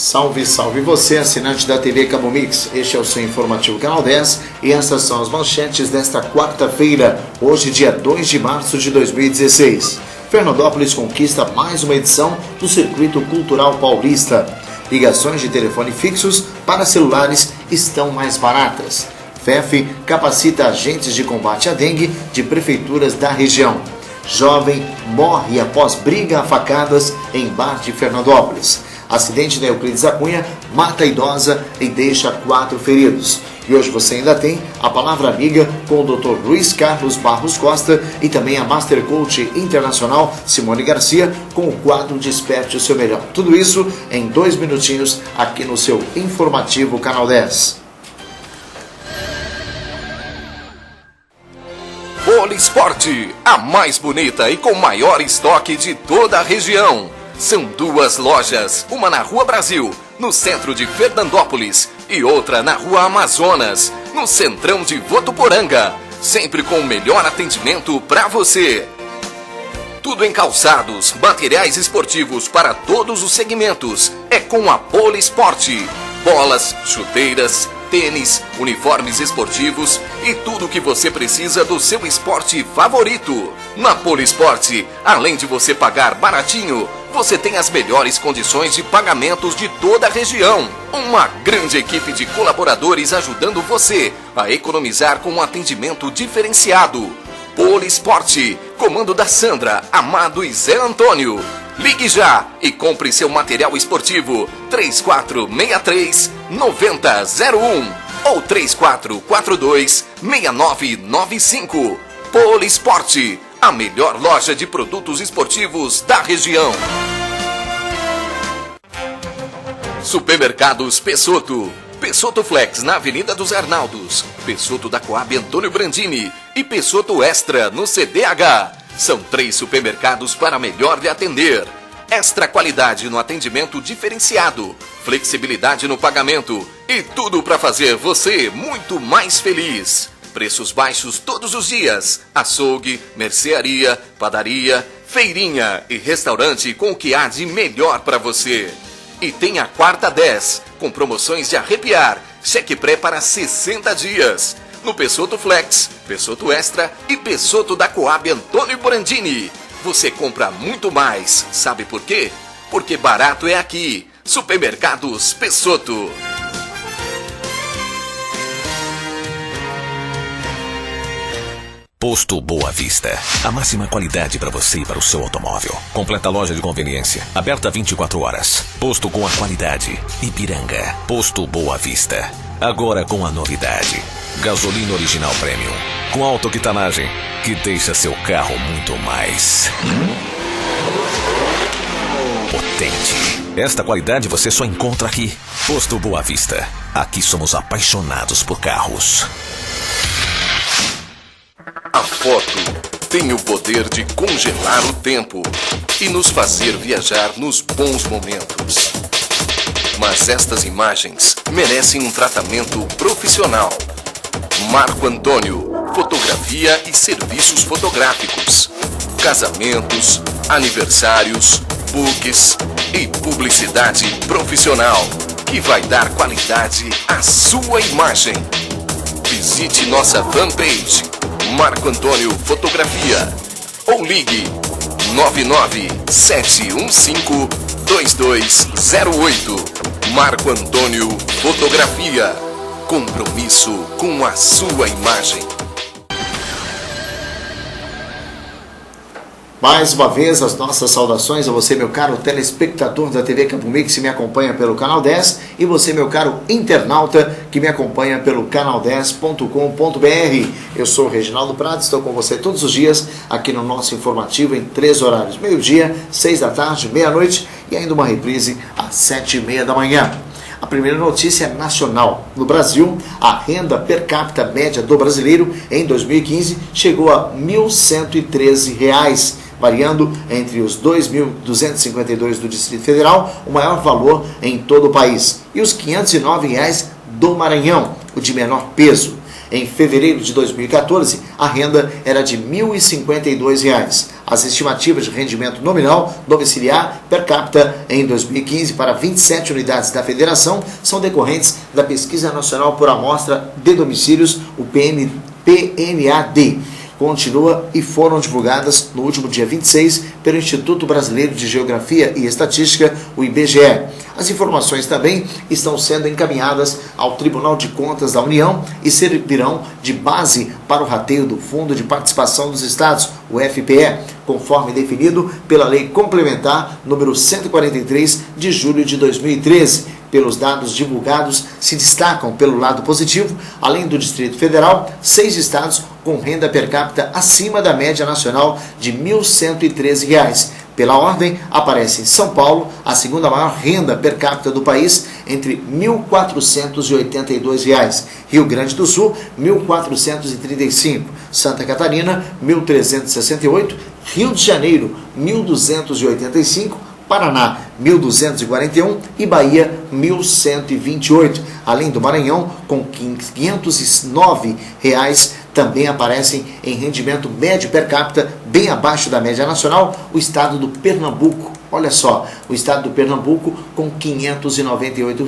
Salve, salve você, assinante da TV Cabo Mix. Este é o seu informativo Canal 10 e essas são as manchetes desta quarta-feira, hoje dia 2 de março de 2016. Fernandópolis conquista mais uma edição do Circuito Cultural Paulista. Ligações de telefone fixos para celulares estão mais baratas. FEF capacita agentes de combate à dengue de prefeituras da região. Jovem morre após briga a facadas em bar de Fernandópolis. Acidente da Euclides da Cunha mata a idosa e deixa 4 feridos. E hoje você ainda tem a palavra amiga com o Dr. Luiz Carlos Barros Costa e também a Master Coach Internacional Simone Garcia com o quadro Desperte o Seu Melhor. Tudo isso em 2 minutinhos aqui no seu informativo Canal 10. Polisporte, a mais bonita e com maior estoque de toda a região. São 2 lojas, uma na Rua Brasil, no centro de Fernandópolis, e outra na Rua Amazonas, no centrão de Votuporanga, sempre com o melhor atendimento para você. Tudo em calçados, materiais esportivos para todos os segmentos, é com a Polisporte. Bolas, chuteiras, tênis, uniformes esportivos e tudo o que você precisa do seu esporte favorito. Na Polisporte, além de você pagar baratinho, você tem as melhores condições de pagamentos de toda a região. Uma grande equipe de colaboradores ajudando você a economizar com um atendimento diferenciado. Polisporte, comando da Sandra, Amado e Zé Antônio. Ligue já e compre seu material esportivo 3463-9001 ou 3442-6995. Polisporte, a melhor loja de produtos esportivos da região. Supermercados Pessotto. Pessotto Flex na Avenida dos Arnaldos. Pessotto da Coab Antônio Brandini e Pessotto Extra no CDH. São 3 supermercados para melhor lhe atender. Extra qualidade no atendimento diferenciado, flexibilidade no pagamento e tudo para fazer você muito mais feliz. Preços baixos todos os dias. Açougue, mercearia, padaria, feirinha e restaurante com o que há de melhor para você. E tem a quarta 10, com promoções de arrepiar. Cheque pré para 60 dias. No Pessotto Flex, Pessotto Extra e Pessotto da Coab Antônio Brandini. Você compra muito mais. Sabe por quê? Porque barato é aqui. Supermercados Pessotto. Posto Boa Vista. A máxima qualidade para você e para o seu automóvel. Completa loja de conveniência. Aberta 24 horas. Posto com a qualidade. Ipiranga. Posto Boa Vista. Agora com a novidade. Gasolina original premium. Com autoquitanagem. Que deixa seu carro muito mais potente. Esta qualidade você só encontra aqui. Posto Boa Vista. Aqui somos apaixonados por carros. A foto tem o poder de congelar o tempo e nos fazer viajar nos bons momentos. Mas estas imagens merecem um tratamento profissional. Marco Antônio, fotografia e serviços fotográficos, casamentos, aniversários, books e publicidade profissional que vai dar qualidade à sua imagem. Visite nossa fanpage Marco Antônio Fotografia ou ligue 99715-2208. Marco Antônio Fotografia. Compromisso com a sua imagem. Mais uma vez, as nossas saudações a você, meu caro telespectador da TV Cabo Mix, que me acompanha pelo Canal 10, e você, meu caro internauta, que me acompanha pelo canal10.com.br. Eu sou o Reginaldo Prado, estou com você todos os dias aqui no nosso informativo em 3 horários: meio-dia, 6 da tarde, meia-noite e ainda uma reprise às 7h30 da manhã. A primeira notícia é nacional. No Brasil, a renda per capita média do brasileiro em 2015 chegou a R$ 1.113, variando entre os 2.252 do Distrito Federal, o maior valor em todo o país, e os R$ 509 do Maranhão, o de menor peso. Em fevereiro de 2014, a renda era de R$ 1.052. As estimativas de rendimento nominal domiciliar per capita em 2015 para 27 unidades da federação são decorrentes da Pesquisa Nacional por Amostra de Domicílios, o PNAD. Continua e foram divulgadas no último dia 26 pelo Instituto Brasileiro de Geografia e Estatística, o IBGE. As informações também estão sendo encaminhadas ao Tribunal de Contas da União e servirão de base para o rateio do Fundo de Participação dos Estados, o FPE, conforme definido pela Lei Complementar número 143 de julho de 2013. Pelos dados divulgados, se destacam pelo lado positivo, além do Distrito Federal, 6 estados com renda per capita acima da média nacional de R$ 1.113. Pela ordem, aparece São Paulo, a segunda maior renda per capita do país, entre R$ 1.482. Rio Grande do Sul, R$ 1.435. Santa Catarina, R$ 1.368. Rio de Janeiro, R$ 1.285. Paraná, 1.241 e Bahia, 1.128. Além do Maranhão, com R$ 509, também aparecem em rendimento médio per capita, bem abaixo da média nacional, o estado do Pernambuco. Olha só, o estado do Pernambuco com R$ 598,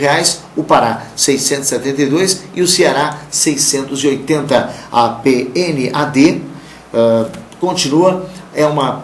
o Pará 672 e o Ceará 680. A PNAD continua. É uma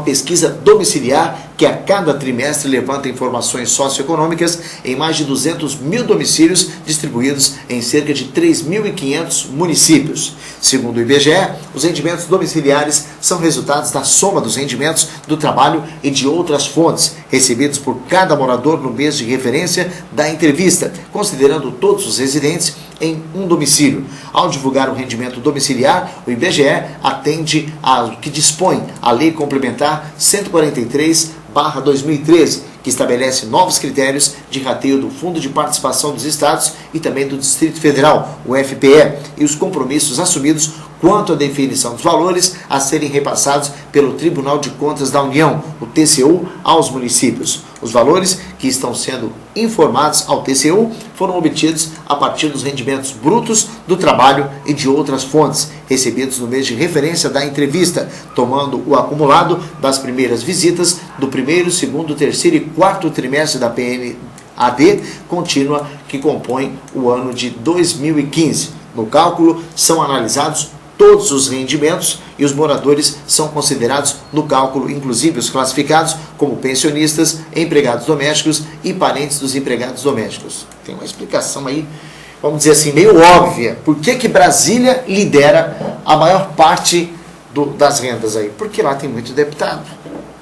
pesquisa domiciliar que a cada trimestre levanta informações socioeconômicas em mais de 200 mil domicílios distribuídos em cerca de 3.500 municípios. Segundo o IBGE, os rendimentos domiciliares são resultados da soma dos rendimentos do trabalho e de outras fontes recebidos por cada morador no mês de referência da entrevista, considerando todos os residentes em um domicílio. Ao divulgar o rendimento domiciliar, o IBGE atende ao que dispõe a Lei Complementar 143/2013, que estabelece novos critérios de rateio do Fundo de Participação dos Estados e também do Distrito Federal, o FPE, e os compromissos assumidos quanto à definição dos valores a serem repassados pelo Tribunal de Contas da União, o TCU, aos municípios. Os valores que estão sendo informados ao TCU foram obtidos a partir dos rendimentos brutos do trabalho e de outras fontes, recebidos no mês de referência da entrevista, tomando o acumulado das primeiras visitas do primeiro, segundo, terceiro e quarto trimestre da PNAD contínua que compõe o ano de 2015. No cálculo são analisados todos os rendimentos e os moradores são considerados no cálculo, inclusive os classificados como pensionistas, empregados domésticos e parentes dos empregados domésticos. Tem uma explicação aí, vamos dizer assim, meio óbvia. Por que Brasília lidera a maior parte das rendas aí? Porque lá tem muito deputado.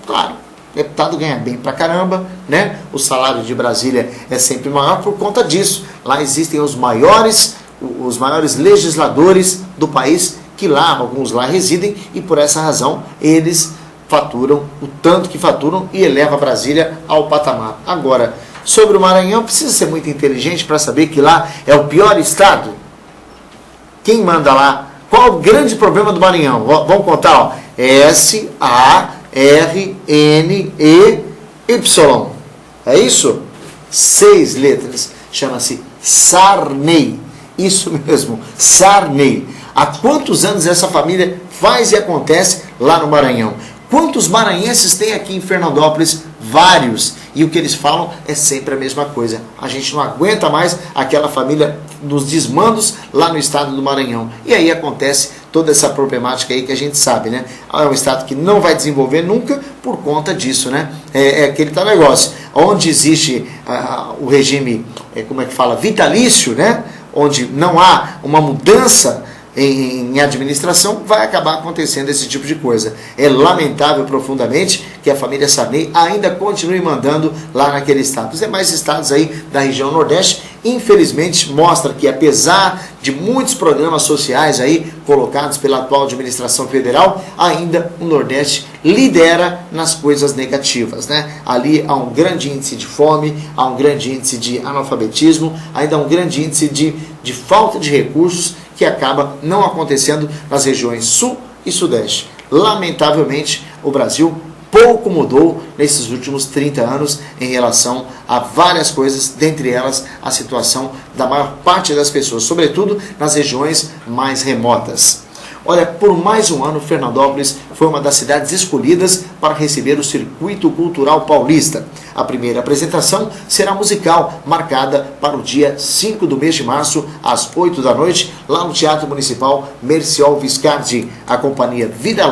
Claro, deputado ganha bem pra caramba, né? O salário de Brasília é sempre maior por conta disso. Lá existem os maiores legisladores do país, que lá, alguns lá residem, e por essa razão eles faturam o tanto que faturam e eleva Brasília ao patamar. Agora, sobre o Maranhão, precisa ser muito inteligente para saber que lá é o pior estado. Quem manda lá? Qual o grande problema do Maranhão? Vamos contar, ó. S-A-R-N-E-Y. É isso? 6 letras. Chama-se Sarney. Isso mesmo, Sarney. Há quantos anos essa família faz e acontece lá no Maranhão? Quantos maranhenses tem aqui em Fernandópolis? Vários. E o que eles falam é sempre a mesma coisa. A gente não aguenta mais aquela família nos desmandos lá no estado do Maranhão. E aí acontece toda essa problemática aí que a gente sabe, né? É um estado que não vai desenvolver nunca por conta disso, né? É aquele tal negócio. Onde existe o regime, vitalício, né? Onde não há uma mudança em administração, vai acabar acontecendo esse tipo de coisa. É lamentável profundamente que a família Sarney ainda continue mandando lá naquele estado. Os demais estados aí da região Nordeste, infelizmente, mostra que apesar de muitos programas sociais aí colocados pela atual administração federal, ainda o Nordeste lidera nas coisas negativas, né? Ali há um grande índice de fome, há um grande índice de analfabetismo, ainda há um grande índice de falta de recursos, que acaba não acontecendo nas regiões Sul e Sudeste. Lamentavelmente, o Brasil pouco mudou nesses últimos 30 anos em relação a várias coisas, dentre elas a situação da maior parte das pessoas, sobretudo nas regiões mais remotas. Olha, por mais um ano, Fernandópolis foi uma das cidades escolhidas para receber o Circuito Cultural Paulista. A primeira apresentação será musical, marcada para o dia 5 do mês de março, às 8 da noite, lá no Teatro Municipal Merciol Viscardi. A companhia Vira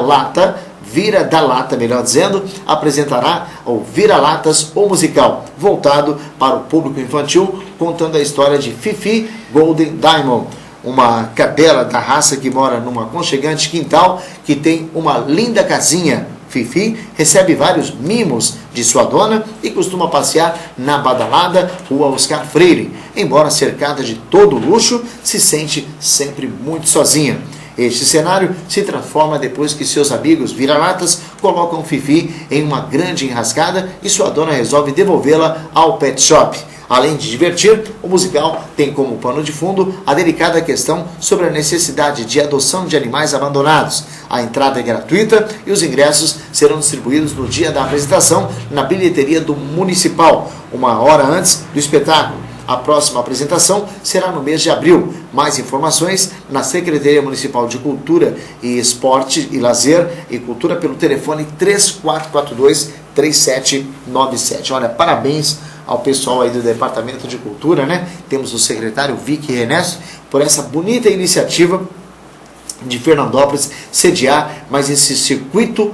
da Lata, melhor dizendo, apresentará o Vira-Latas, o musical, voltado para o público infantil, contando a história de Fifi Golden Diamond, uma cadela da raça que mora num aconchegante quintal que tem uma linda casinha. Fifi recebe vários mimos de sua dona e costuma passear na badalada Rua Oscar Freire. Embora cercada de todo luxo, se sente sempre muito sozinha. Este cenário se transforma depois que seus amigos vira-latas colocam Fifi em uma grande enrascada e sua dona resolve devolvê-la ao pet shop. Além de divertir, o musical tem como pano de fundo a delicada questão sobre a necessidade de adoção de animais abandonados. A entrada é gratuita e os ingressos serão distribuídos no dia da apresentação na bilheteria do Municipal, uma hora antes do espetáculo. A próxima apresentação será no mês de abril. Mais informações na Secretaria Municipal de Cultura e Esporte e Lazer e Cultura pelo telefone 3442-3797. Olha, parabéns ao pessoal aí do Departamento de Cultura, né? Temos o secretário Vicky Renes por essa bonita iniciativa de Fernandópolis sediar mais esse circuito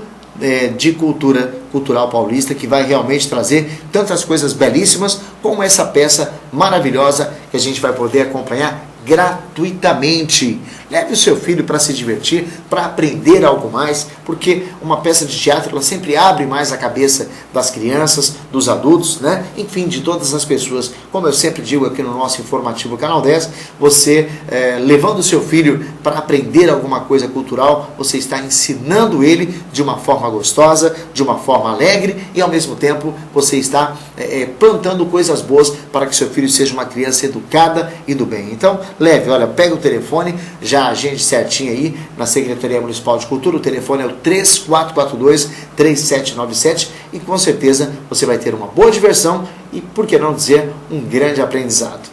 de cultural paulista, que vai realmente trazer tantas coisas belíssimas como essa peça maravilhosa que a gente vai poder acompanhar gratuitamente. Leve o seu filho para se divertir, para aprender algo mais, porque uma peça de teatro ela sempre abre mais a cabeça das crianças, dos adultos, né? Enfim, de todas as pessoas. Como eu sempre digo aqui no nosso informativo Canal 10, você levando o seu filho para aprender alguma coisa cultural, você está ensinando ele de uma forma gostosa, de uma forma alegre e ao mesmo tempo você está plantando coisas boas para que seu filho seja uma criança educada e do bem. Então, leve, olha, pega o telefone, já agende certinho aí na Secretaria Municipal de Cultura, o telefone é o 3442-3797 e com certeza você vai ter uma boa diversão e, por que não dizer, um grande aprendizado.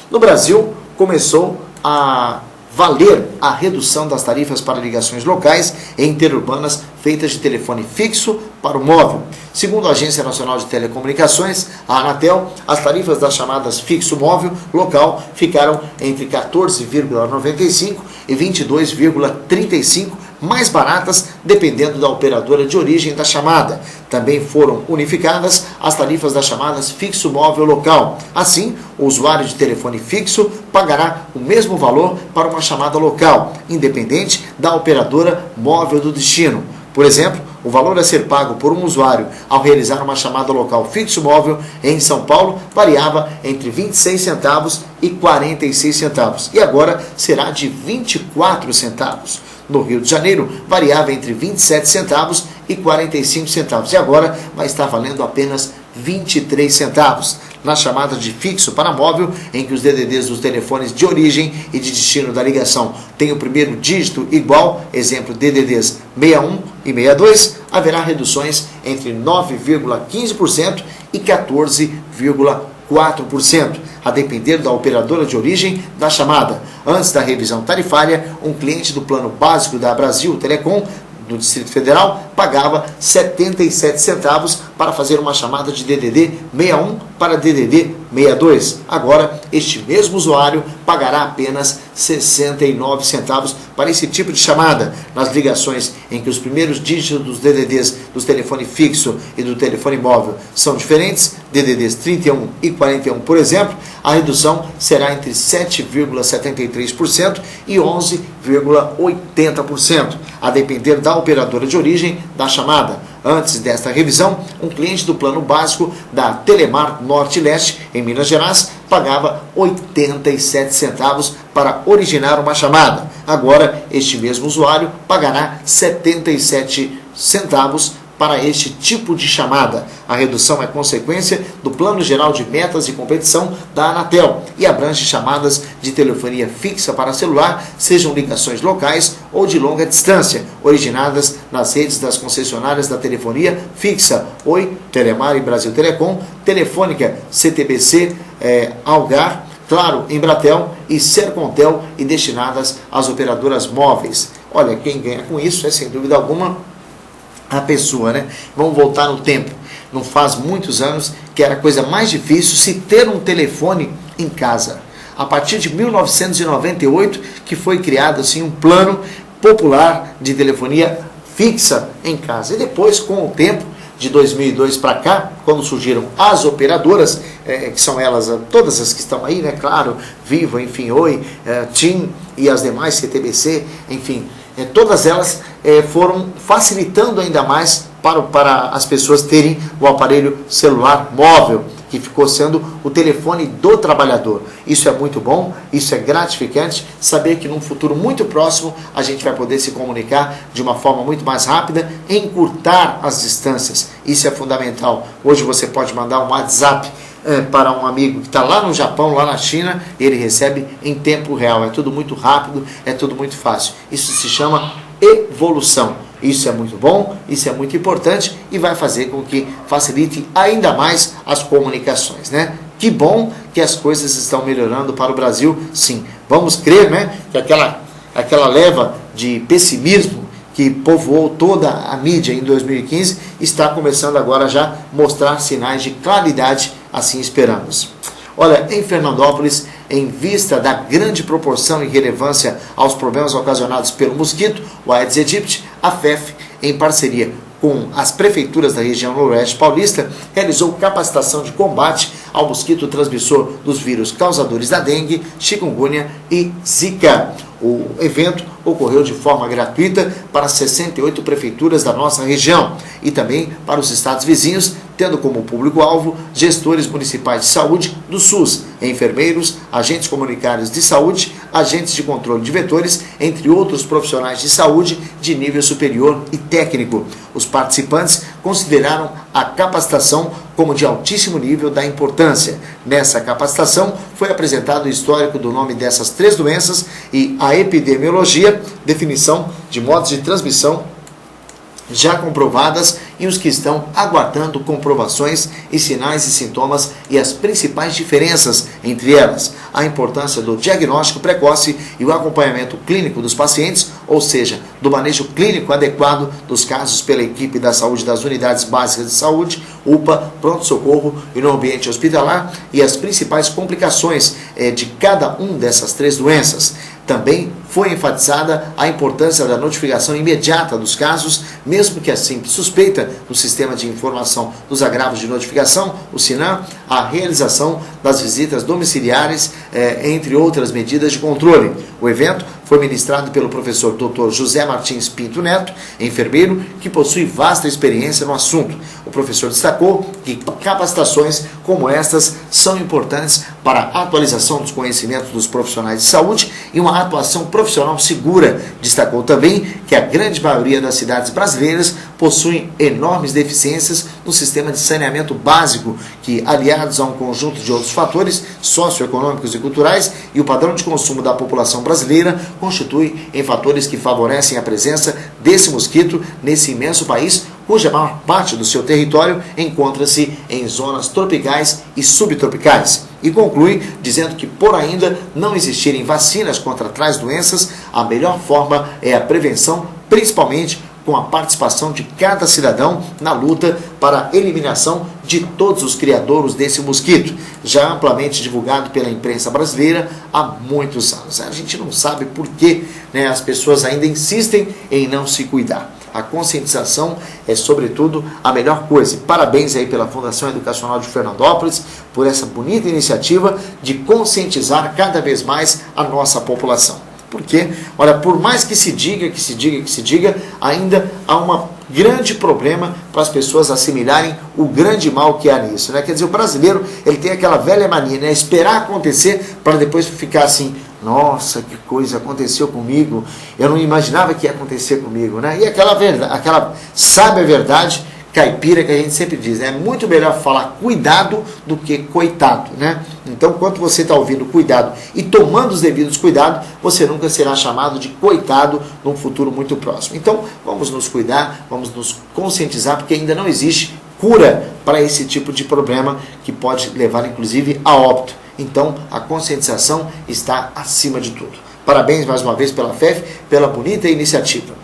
No Brasil, começou a valer a redução das tarifas para ligações locais e interurbanas feitas de telefone fixo para o móvel. Segundo a Agência Nacional de Telecomunicações, a Anatel, as tarifas das chamadas fixo-móvel local ficaram entre 14,95 e 22,35 mais baratas, dependendo da operadora de origem da chamada. Também foram unificadas as tarifas das chamadas fixo-móvel local. Assim, o usuário de telefone fixo pagará o mesmo valor para uma chamada local, independente da operadora móvel do destino. Por exemplo, o valor a ser pago por um usuário ao realizar uma chamada local fixo-móvel em São Paulo variava entre 26 centavos e 46 centavos e agora será de 24 centavos. No Rio de Janeiro, variava entre 27 centavos e 45 centavos e agora vai estar valendo apenas 23 centavos. Na chamada de fixo para móvel, em que os DDDs dos telefones de origem e de destino da ligação têm o primeiro dígito igual, exemplo DDDs 61 e 62, haverá reduções entre 9,15% e 14,4%, a depender da operadora de origem da chamada. Antes da revisão tarifária, um cliente do plano básico da Brasil Telecom do Distrito Federal pagava 77 centavos para fazer uma chamada de DDD 61 para DDD 62. Agora, este mesmo usuário pagará apenas 69 centavos para esse tipo de chamada. Nas ligações em que os primeiros dígitos dos DDDs dos telefone fixo e do telefone móvel são diferentes, DDDs 31 e 41, por exemplo, a redução será entre 7,73% e 11,80%, a depender da operadora de origem da chamada. Antes desta revisão, um cliente do plano básico da Telemar Norte e Leste, em Minas Gerais, pagava 87 centavos para originar uma chamada. Agora, este mesmo usuário pagará 77 centavos para este tipo de chamada. A redução é consequência do Plano Geral de Metas e Competição da Anatel e abrange chamadas de telefonia fixa para celular, sejam ligações locais ou de longa distância, originadas nas redes das concessionárias da telefonia fixa, Oi, Telemar e Brasil Telecom, Telefônica, CTBC, Algar, Claro, Embratel e Sercontel, e destinadas às operadoras móveis. Olha, quem ganha com isso é, sem dúvida alguma, a pessoa, né? Vamos voltar no tempo. Não faz muitos anos que era a coisa mais difícil se ter um telefone em casa. A partir de 1998 que foi criado assim um plano popular de telefonia fixa em casa. E depois, com o tempo, de 2002 para cá, quando surgiram as operadoras, que são elas, todas as que estão aí, né? Claro, Vivo, enfim, Oi, TIM e as demais, CTBC, enfim, todas elas foram facilitando ainda mais para as pessoas terem o aparelho celular móvel, que ficou sendo o telefone do trabalhador. Isso é muito bom, isso é gratificante, saber que num futuro muito próximo a gente vai poder se comunicar de uma forma muito mais rápida, encurtar as distâncias. Isso é fundamental. Hoje você pode mandar um WhatsApp para um amigo que está lá no Japão, lá na China, e ele recebe em tempo real. É tudo muito rápido, é tudo muito fácil. Isso se chama evolução. Isso é muito bom, isso é muito importante e vai fazer com que facilite ainda mais as comunicações, né? Que bom que as coisas estão melhorando para o Brasil, sim. Vamos crer, né, que aquela leva de pessimismo que povoou toda a mídia em 2015 está começando agora já a mostrar sinais de claridade, assim esperamos. Olha, em Fernandópolis, em vista da grande proporção e relevância aos problemas ocasionados pelo mosquito, o Aedes aegypti, a FEF, em parceria com as prefeituras da região noroeste paulista, realizou capacitação de combate ao mosquito transmissor dos vírus causadores da dengue, chikungunya e zika. O evento ocorreu de forma gratuita para 68 prefeituras da nossa região e também para os estados vizinhos, tendo como público-alvo gestores municipais de saúde do SUS, enfermeiros, agentes comunitários de saúde, agentes de controle de vetores, entre outros profissionais de saúde de nível superior e técnico. Os participantes consideraram a capacitação como de altíssimo nível da importância. Nessa capacitação foi apresentado o histórico do nome dessas 3 doenças e a epidemiologia, definição de modos de transmissão já comprovadas e os que estão aguardando comprovações e sinais e sintomas e as principais diferenças entre elas, a importância do diagnóstico precoce e o acompanhamento clínico dos pacientes, ou seja, do manejo clínico adequado dos casos pela equipe da saúde das unidades básicas de saúde, UPA, pronto-socorro e no ambiente hospitalar e as principais complicações de cada um dessas 3 doenças. Também foi enfatizada a importância da notificação imediata dos casos, mesmo que a simples suspeita no Sistema de Informação dos Agravos de Notificação, o SINAM, a realização das visitas domiciliares, entre outras medidas de controle. O evento foi ministrado pelo professor Dr. José Martins Pinto Neto, enfermeiro, que possui vasta experiência no assunto. O professor destacou que capacitações como estas são importantes para a atualização dos conhecimentos dos profissionais de saúde e uma atuação profissional segura. Destacou também que a grande maioria das cidades brasileiras possuem enormes deficiências no sistema de saneamento básico, que, aliados a um conjunto de outros fatores socioeconômicos e culturais e o padrão de consumo da população brasileira, constitui em fatores que favorecem a presença desse mosquito nesse imenso país, cuja maior parte do seu território encontra-se em zonas tropicais e subtropicais. E conclui dizendo que, por ainda não existirem vacinas contra tais doenças, a melhor forma é a prevenção, principalmente com a participação de cada cidadão na luta para a eliminação de todos os criadouros desse mosquito, já amplamente divulgado pela imprensa brasileira há muitos anos. A gente não sabe por que, né, as pessoas ainda insistem em não se cuidar. A conscientização é, sobretudo, a melhor coisa. Parabéns aí pela Fundação Educacional de Fernandópolis por essa bonita iniciativa de conscientizar cada vez mais a nossa população. Porque, olha, por mais que se diga, ainda há um grande problema para as pessoas assimilarem o grande mal que há nisso, né? Quer dizer, o brasileiro, ele tem aquela velha mania, né? Esperar acontecer para depois ficar assim, nossa, que coisa aconteceu comigo, eu não imaginava que ia acontecer comigo, né? E aquela sábia verdade caipira que a gente sempre diz, né? É muito melhor falar cuidado do que coitado, né? Então, quando você está ouvindo cuidado e tomando os devidos cuidados, você nunca será chamado de coitado num futuro muito próximo. Então, vamos nos cuidar, vamos nos conscientizar, porque ainda não existe cura para esse tipo de problema que pode levar, inclusive, a óbito. Então, a conscientização está acima de tudo. Parabéns mais uma vez pela FEF, pela bonita iniciativa.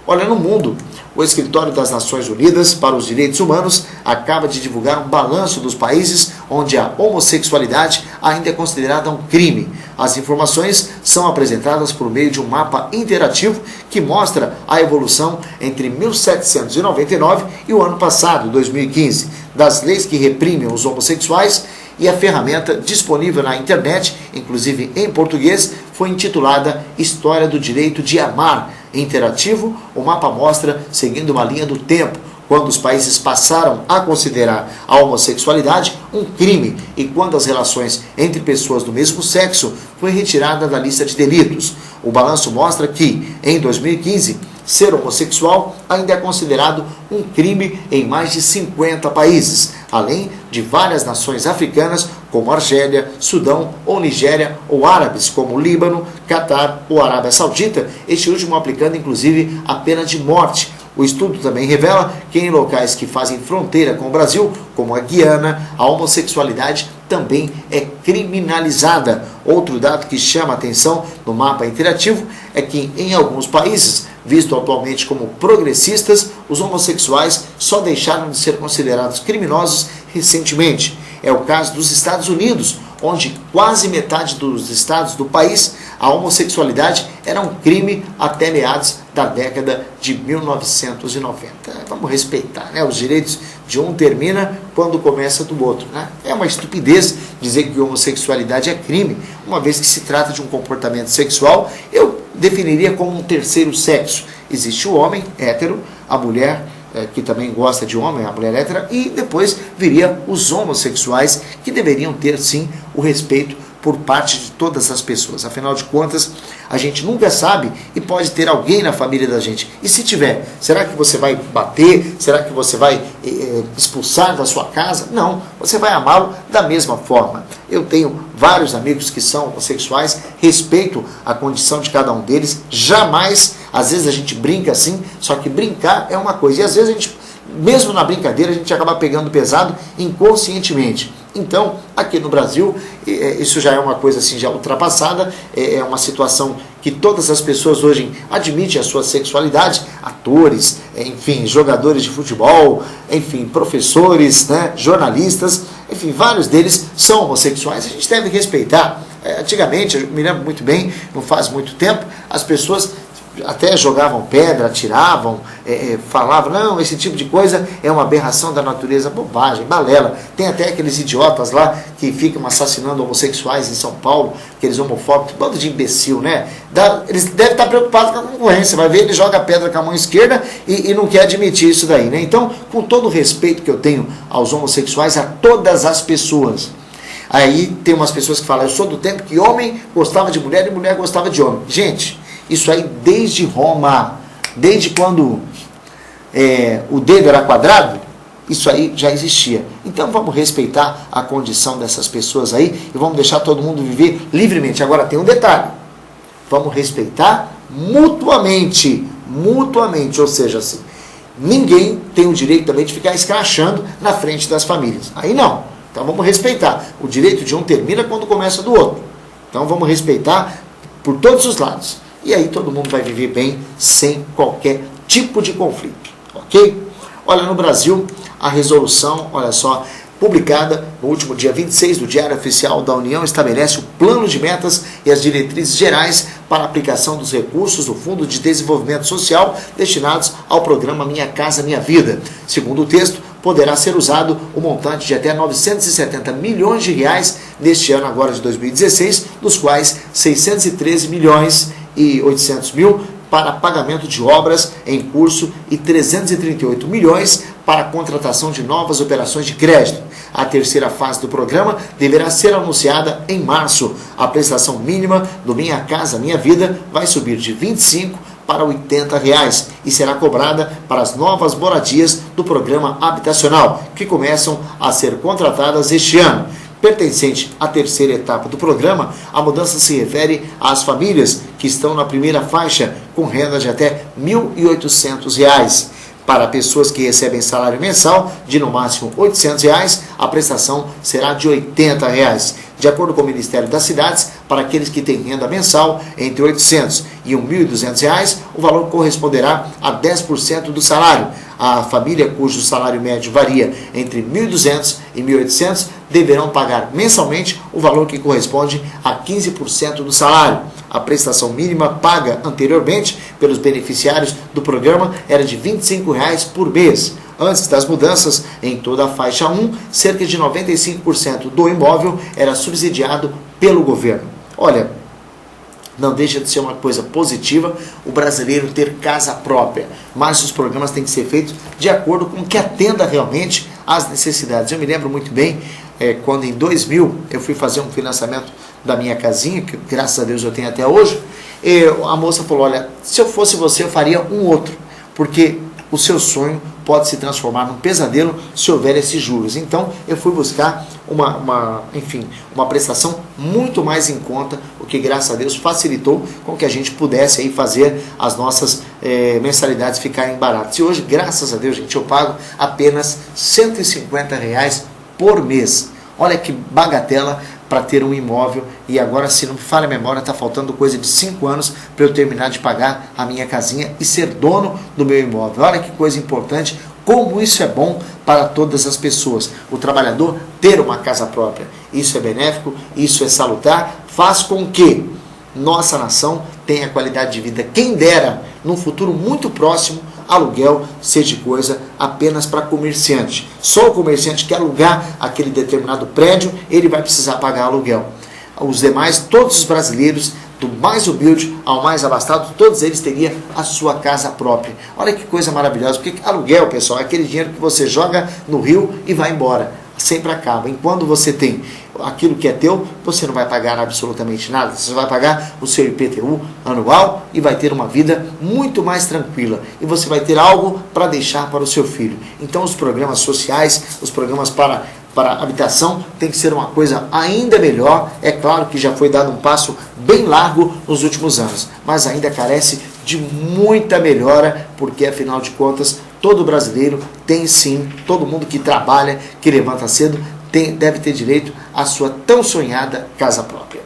Olha, no mundo, o Escritório das Nações Unidas para os Direitos Humanos acaba de divulgar um balanço dos países onde a homossexualidade ainda é considerada um crime. As informações são apresentadas por meio de um mapa interativo que mostra a evolução entre 1799 e o ano passado, 2015, das leis que reprimem os homossexuais, e a ferramenta disponível na internet, inclusive em português, foi intitulada História do Direito de Amar. Interativo, o mapa mostra, seguindo uma linha do tempo, quando os países passaram a considerar a homossexualidade um crime e quando as relações entre pessoas do mesmo sexo foi retirada da lista de delitos. O balanço mostra que, em 2015, ser homossexual ainda é considerado um crime em mais de 50 países, além de várias nações africanas como Argélia, Sudão ou Nigéria, ou árabes como Líbano, Catar ou Arábia Saudita, este último aplicando inclusive a pena de morte. O estudo também revela que em locais que fazem fronteira com o Brasil, como a Guiana, a homossexualidade também é criminalizada. Outro dado que chama a atenção no mapa interativo é que em alguns países, visto atualmente como progressistas, os homossexuais só deixaram de ser considerados criminosos recentemente. É o caso dos Estados Unidos, onde quase metade dos estados do país a homossexualidade era um crime até meados da década de 1990. Vamos respeitar, né? Os direitos de um termina quando começa do outro, né? É uma estupidez dizer que homossexualidade é crime, uma vez que se trata de um comportamento sexual. Eu definiria como um terceiro sexo. Existe o homem hétero, a mulher que também gosta de homem, a mulher hétera, e depois viria os homossexuais, que deveriam ter sim o respeito por parte de todas as pessoas. Afinal de contas, a gente nunca sabe e pode ter alguém na família da gente. E se tiver, será que você vai bater? Será que você vai expulsar da sua casa? Não, você vai amá-lo da mesma forma. Eu tenho vários amigos que são homossexuais, respeito a condição de cada um deles, jamais, às vezes a gente brinca assim, só que brincar é uma coisa, e às vezes a gente, mesmo na brincadeira, a gente acaba pegando pesado inconscientemente. Então, aqui no Brasil, isso já é uma coisa assim, já ultrapassada, é uma situação que todas as pessoas hoje admitem a sua sexualidade, atores, enfim, jogadores de futebol, enfim, professores, né, jornalistas, enfim, vários deles são homossexuais, a gente deve respeitar. Antigamente, eu me lembro muito bem, não faz muito tempo, as pessoas até jogavam pedra, atiravam, falavam, não, esse tipo de coisa é uma aberração da natureza. Bobagem, balela. Tem até aqueles idiotas lá que ficam assassinando homossexuais em São Paulo, aqueles homofóbicos, bando de imbecil, né? Eles devem estar preocupados com a concorrência, vai ver, ele joga a pedra com a mão esquerda e não quer admitir isso daí, né? Então, com todo o respeito que eu tenho aos homossexuais, a todas as pessoas, aí tem umas pessoas que falam, eu sou do tempo que homem gostava de mulher e mulher gostava de homem. Gente, isso aí desde Roma, desde quando o dedo era quadrado, isso aí já existia. Então vamos respeitar a condição dessas pessoas aí e vamos deixar todo mundo viver livremente. Agora tem um detalhe, vamos respeitar mutuamente, ou seja, assim, ninguém tem o direito também de ficar escrachando na frente das famílias. Aí não. Então vamos respeitar. O direito de um termina quando começa do outro. Então vamos respeitar por todos os lados. E aí todo mundo vai viver bem, sem qualquer tipo de conflito, ok? Olha, no Brasil, a resolução, olha só, publicada no último dia 26 do Diário Oficial da União, estabelece o plano de metas e as diretrizes gerais para a aplicação dos recursos do Fundo de Desenvolvimento Social destinados ao programa Minha Casa Minha Vida. Segundo o texto, poderá ser usado o montante de até 970 milhões de reais neste ano agora de 2016, dos quais 613 milhões e 800 mil para pagamento de obras em curso e 338 milhões para a contratação de novas operações de crédito. A terceira fase do programa deverá ser anunciada em março. A prestação mínima do Minha Casa Minha Vida vai subir de R$ 25 para R$ 80 e será cobrada para as novas moradias do programa habitacional, que começam a ser contratadas este ano. Pertencente à terceira etapa do programa, a mudança se refere às famílias que estão na primeira faixa, com renda de até R$ 1.800. Para pessoas que recebem salário mensal de no máximo R$ 800, a prestação será de R$ 80. De acordo com o Ministério das Cidades, para aqueles que têm renda mensal entre R$ 800 e R$ 1.200, o valor corresponderá a 10% do salário. A família cujo salário médio varia entre R$ 1.200 e R$ 1.800 deverão pagar mensalmente o valor que corresponde a 15% do salário. A prestação mínima paga anteriormente pelos beneficiários do programa era de R$ 25 por mês. Antes das mudanças, em toda a faixa 1, cerca de 95% do imóvel era subsidiado pelo governo. Olha, não deixa de ser uma coisa positiva o brasileiro ter casa própria, mas os programas têm que ser feitos de acordo com o que atenda realmente às necessidades. Eu me lembro muito bem, quando em 2000 eu fui fazer um financiamento da minha casinha, que graças a Deus eu tenho até hoje, a moça falou, olha, se eu fosse você eu faria um outro, porque o seu sonho pode se transformar num pesadelo se houver esses juros. Então eu fui buscar uma prestação muito mais em conta, o que graças a Deus facilitou com que a gente pudesse aí fazer as nossas mensalidades ficarem baratas. E hoje, graças a Deus, gente, eu pago apenas R$ 150 por mês. Olha que bagatela para ter um imóvel, e agora, se não me falha a memória, está faltando coisa de 5 anos para eu terminar de pagar a minha casinha e ser dono do meu imóvel. Olha que coisa importante, como isso é bom para todas as pessoas. O trabalhador ter uma casa própria, isso é benéfico, isso é salutar, faz com que nossa nação tenha qualidade de vida. Quem dera, num futuro muito próximo, aluguel seja coisa apenas para comerciante. Só o comerciante que alugar aquele determinado prédio, ele vai precisar pagar aluguel. Os demais, todos os brasileiros, do mais humilde ao mais abastado, todos eles teriam a sua casa própria. Olha que coisa maravilhosa, porque aluguel, pessoal, é aquele dinheiro que você joga no rio e vai embora. Sempre acaba. Enquanto você tem aquilo que é teu, você não vai pagar absolutamente nada. Você vai pagar o seu IPTU anual e vai ter uma vida muito mais tranquila. E você vai ter algo para deixar para o seu filho. Então os programas sociais, os programas para habitação tem que ser uma coisa ainda melhor. É claro que já foi dado um passo bem largo nos últimos anos, mas ainda carece de muita melhora, porque afinal de contas todo brasileiro tem sim, todo mundo que trabalha, que levanta cedo, deve ter direito à sua tão sonhada casa própria.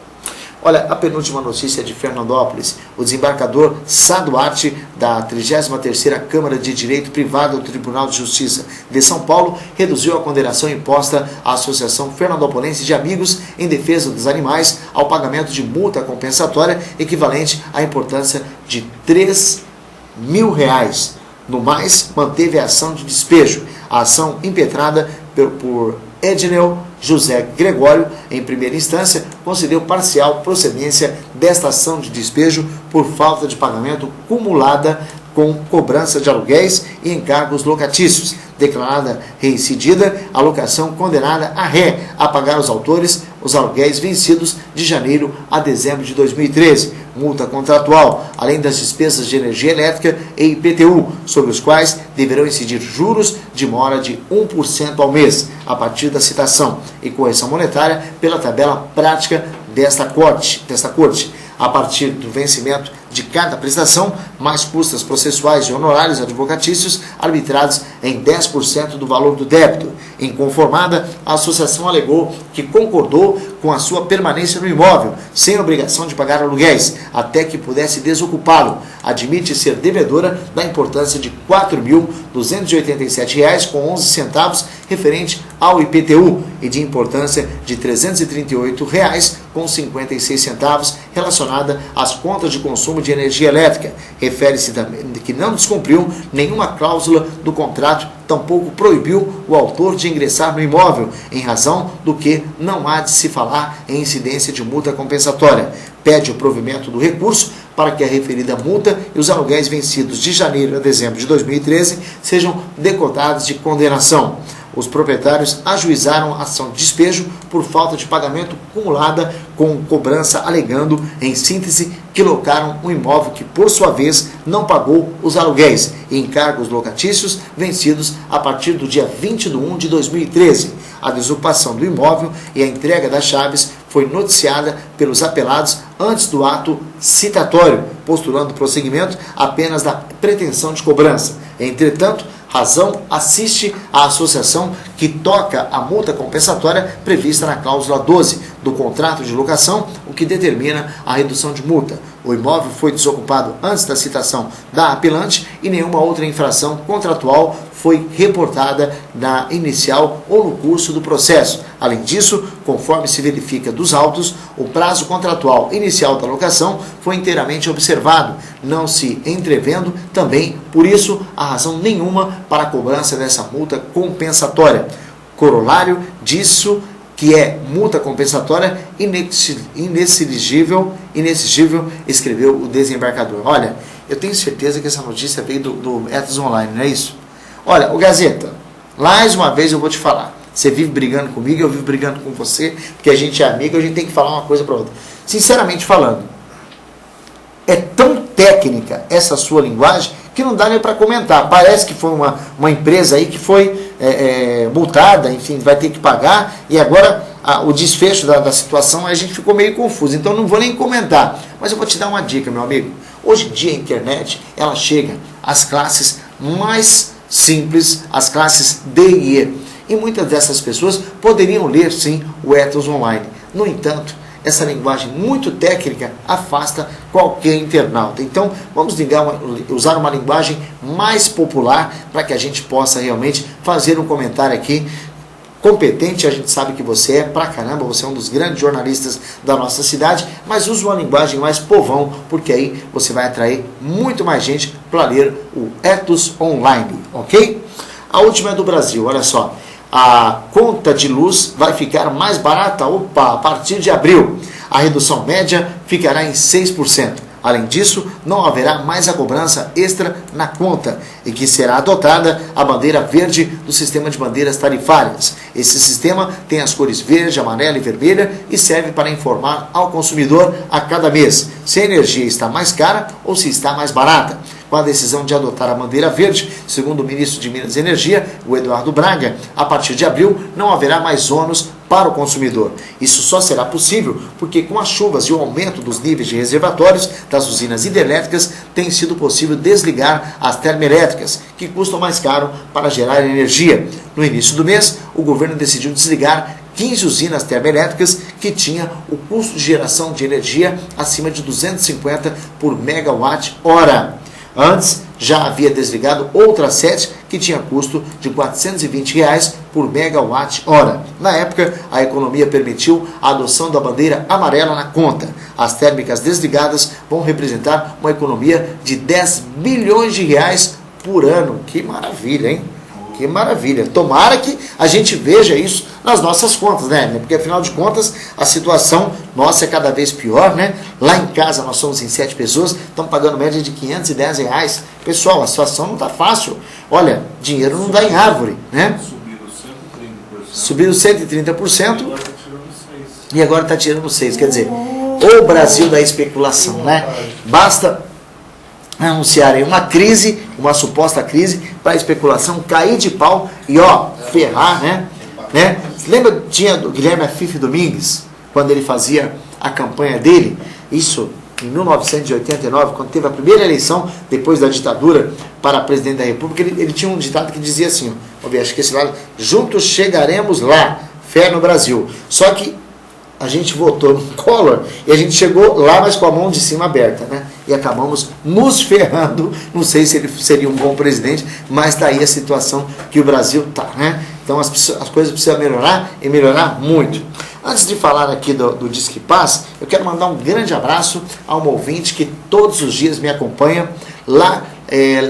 Olha, a penúltima notícia é de Fernandópolis. O desembargador Sá Duarte, da 33ª Câmara de Direito Privado do Tribunal de Justiça de São Paulo, reduziu a condenação imposta à Associação Fernandopolense de Amigos em Defesa dos Animais ao pagamento de multa compensatória equivalente à importância de R$ 3.000. No mais, manteve a ação de despejo. A ação impetrada por Ednel José Gregório, em primeira instância, concedeu parcial procedência desta ação de despejo por falta de pagamento cumulada com cobrança de aluguéis e encargos locatícios, declarada reincidida, a locação condenada a ré a pagar aos autores os aluguéis vencidos de janeiro a dezembro de 2013, multa contratual, além das despesas de energia elétrica e IPTU, sobre os quais deverão incidir juros de mora de 1% ao mês, a partir da citação, e correção monetária pela tabela prática desta corte. A partir do vencimento de cada prestação, mais custas processuais e honorários advocatícios arbitrados em 10% do valor do débito. Inconformada, a associação alegou que concordou com a sua permanência no imóvel, sem obrigação de pagar aluguéis, até que pudesse desocupá-lo. Admite ser devedora da importância de R$ 4.287,11 referente ao IPTU e de importância de R$ 338,56 relacionada às contas de consumo de energia elétrica. Refere-se também que não descumpriu nenhuma cláusula do contrato, tampouco proibiu o autor de ingressar no imóvel, em razão do que não há de se falar em incidência de multa compensatória. Pede o provimento do recurso para que a referida multa e os aluguéis vencidos de janeiro a dezembro de 2013 sejam decotados de condenação. os proprietários ajuizaram a ação de despejo por falta de pagamento acumulada com cobrança, alegando, em síntese, que locaram um imóvel que, por sua vez, não pagou os aluguéis e encargos locatícios vencidos a partir do dia 20/1 de 2013. A desocupação do imóvel e a entrega das chaves foi noticiada pelos apelados antes do ato citatório, postulando prosseguimento apenas da pretensão de cobrança. Entretanto, razão assiste à associação que toca a multa compensatória prevista na cláusula 12 do contrato de locação, o que determina a redução de multa. O imóvel foi desocupado antes da citação da apelante e nenhuma outra infração contratual foi reportada na inicial ou no curso do processo. Além disso, conforme se verifica dos autos, o prazo contratual inicial da locação foi inteiramente observado, não se entrevendo também, por isso, a razão nenhuma para a cobrança dessa multa compensatória. Corolário disso, que é multa compensatória inexigível, escreveu o desembargador. Olha, eu tenho certeza que essa notícia veio do Ethos Online, não é isso? Olha, o Gazeta, mais uma vez eu vou te falar. Você vive brigando comigo, eu vivo brigando com você, porque a gente é amigo, a gente tem que falar uma coisa para outra. Sinceramente falando, é tão técnica essa sua linguagem que não dá nem para comentar. Parece que foi uma empresa aí que foi multada, enfim, vai ter que pagar, e agora o desfecho da situação a gente ficou meio confuso, então não vou nem comentar. Mas eu vou te dar uma dica, meu amigo. Hoje em dia a internet, ela chega às classes mais simples, às classes D e E. E muitas dessas pessoas poderiam ler, sim, o Ethos Online. No entanto, essa linguagem muito técnica afasta qualquer internauta. Então, vamos usar uma linguagem mais popular para que a gente possa realmente fazer um comentário aqui competente. A gente sabe que você é pra caramba, você é um dos grandes jornalistas da nossa cidade, mas use uma linguagem mais povão, porque aí você vai atrair muito mais gente para ler o Ethos Online, ok? A última é do Brasil, olha só. A conta de luz vai ficar mais barata, a partir de abril. A redução média ficará em 6%. Além disso, não haverá mais a cobrança extra na conta, e que será adotada a bandeira verde do sistema de bandeiras tarifárias. Esse sistema tem as cores verde, amarela e vermelha e serve para informar ao consumidor a cada mês se a energia está mais cara ou se está mais barata. Com a decisão de adotar a bandeira verde, segundo o ministro de Minas e Energia, o Eduardo Braga, a partir de abril não haverá mais ônus para o consumidor. Isso só será possível porque, com as chuvas e o aumento dos níveis de reservatórios das usinas hidrelétricas, tem sido possível desligar as termoelétricas, que custam mais caro para gerar energia. No início do mês, o governo decidiu desligar 15 usinas termoelétricas que tinham o custo de geração de energia acima de 250 por megawatt-hora. Antes, já havia desligado outras 7 que tinha custo de R$ 420 por megawatt-hora. Na época, a economia permitiu a adoção da bandeira amarela na conta. As térmicas desligadas vão representar uma economia de R$ 10 bilhões por ano. Que maravilha, hein? Que maravilha. Tomara que a gente veja isso nas nossas contas, né? Porque, afinal de contas, a situação nossa é cada vez pior, né? Lá em casa nós somos em 7 pessoas, estamos pagando média de R$ 510. Pessoal, a situação não está fácil. Olha, dinheiro não dá em árvore, né? Subiram 130%. E agora está tirando 6%. Quer dizer, o Brasil da especulação, né? Basta anunciarem uma crise, uma suposta crise, para a especulação cair de pau e ferrar, né? Lembra, tinha do Guilherme Afife Domingues, quando ele fazia a campanha dele, isso em 1989, quando teve a primeira eleição depois da ditadura para presidente da República, ele tinha um ditado que dizia assim, acho que esse lado, juntos chegaremos lá, fé no Brasil. Só que a gente votou no Collor e a gente chegou lá, mas com a mão de cima aberta, né? E acabamos nos ferrando. Não sei se ele seria um bom presidente, mas está aí a situação que o Brasil está, né? Então as coisas precisam melhorar e melhorar muito. Antes de falar aqui do Disque Paz, eu quero mandar um grande abraço a uma ouvinte que todos os dias me acompanha lá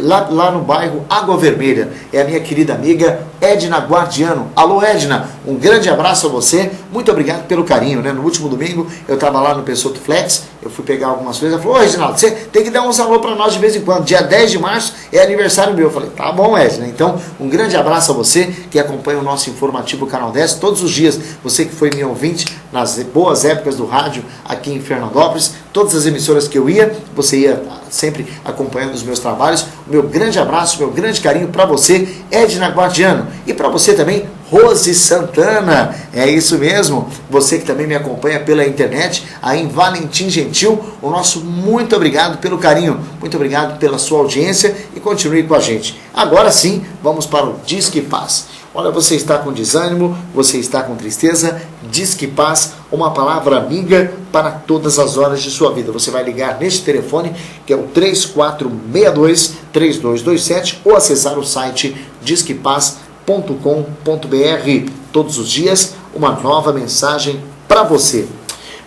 lá no bairro Água Vermelha. É a minha querida amiga Edna Guardiano. Alô, Edna, um grande abraço a você, muito obrigado pelo carinho, né? No último domingo eu estava lá no Pessoto Flex, eu fui pegar algumas coisas, ela falou: ô Reginaldo, você tem que dar uns alô para nós de vez em quando, dia 10 de março é aniversário meu. Eu falei: tá bom, Edna, então um grande abraço a você que acompanha o nosso informativo Canal 10 todos os dias, você que foi meu ouvinte nas boas épocas do rádio aqui em Fernandópolis, todas as emissoras que eu ia, você ia sempre acompanhando os meus trabalhos. O meu grande abraço, meu grande carinho para você, Edna Guardiano, e para você também, Rose Santana. É isso mesmo, você que também me acompanha pela internet aí em Valentim Gentil, o nosso muito obrigado pelo carinho, muito obrigado pela sua audiência e continue com a gente. Agora sim, vamos para o Disque Paz. Olha, você está com desânimo, você está com tristeza, Disque Paz, uma palavra amiga para todas as horas de sua vida. Você vai ligar neste telefone, que é o 3462-3227, ou acessar o site disquepaz.com.br. Todos os dias, uma nova mensagem para você.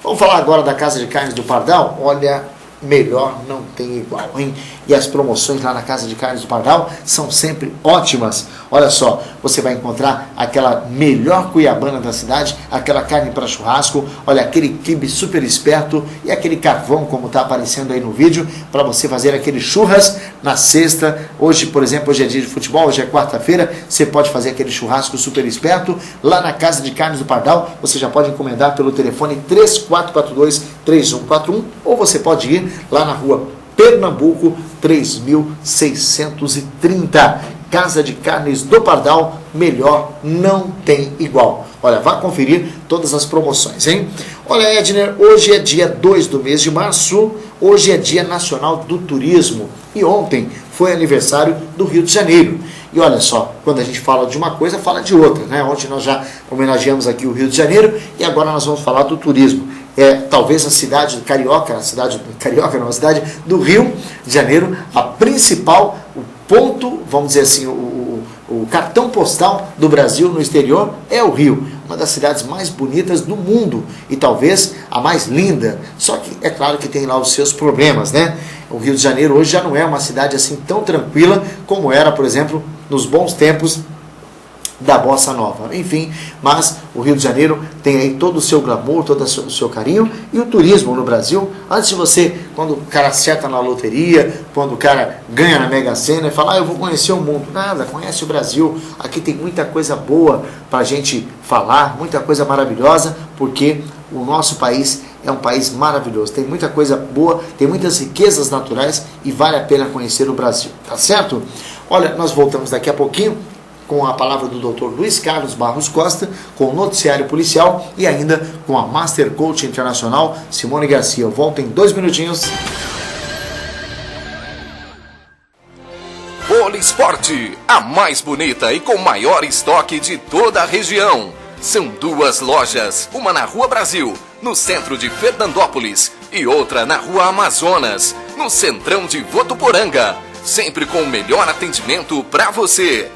Vamos falar agora da Casa de Carnes do Pardal? Olha, melhor não tem igual, hein? E as promoções lá na Casa de Carnes do Pardal são sempre ótimas. Olha só, você vai encontrar aquela melhor cuiabana da cidade, aquela carne para churrasco, olha, aquele quibe super esperto e aquele carvão, como está aparecendo aí no vídeo, para você fazer aquele churras na sexta. Hoje, por exemplo, hoje é dia de futebol, hoje é quarta-feira, você pode fazer aquele churrasco super esperto lá na Casa de Carnes do Pardal. Você já pode encomendar pelo telefone 3442-3141, ou você pode ir lá na rua Pernambuco 3630. Casa de Carnes do Pardal, melhor não tem igual. Olha, vá conferir todas as promoções, hein? Olha, Edner, hoje é dia 2 do mês de março, hoje é Dia Nacional do Turismo e ontem foi aniversário do Rio de Janeiro. E olha só, quando a gente fala de uma coisa, fala de outra, né? Ontem nós já homenageamos aqui o Rio de Janeiro e agora nós vamos falar do turismo. Talvez a cidade carioca, a cidade do Rio de Janeiro, a principal, o ponto, vamos dizer assim, o cartão postal do Brasil no exterior é o Rio, uma das cidades mais bonitas do mundo e talvez a mais linda. Só que é claro que tem lá os seus problemas, né? O Rio de Janeiro hoje já não é uma cidade assim tão tranquila como era, por exemplo, nos bons tempos da Bossa Nova. Enfim, mas o Rio de Janeiro tem aí todo o seu glamour, todo o seu carinho, e o turismo no Brasil, antes de você, quando o cara acerta na loteria, quando o cara ganha na Mega Sena e fala: eu vou conhecer o mundo. Nada, conhece o Brasil. Aqui tem muita coisa boa para a gente falar, muita coisa maravilhosa, porque o nosso país é um país maravilhoso, tem muita coisa boa, tem muitas riquezas naturais e vale a pena conhecer o Brasil, tá certo? Olha, nós voltamos daqui a pouquinho com a palavra do Dr. Luiz Carlos Barros Costa, com o noticiário policial e ainda com a Master Coach Internacional Simone Garcia. Eu volto em 2 minutinhos. Polisporte, a mais bonita e com maior estoque de toda a região. São 2 lojas, uma na Rua Brasil, no centro de Fernandópolis, e outra na Rua Amazonas, no centrão de Votuporanga, sempre com o melhor atendimento para você.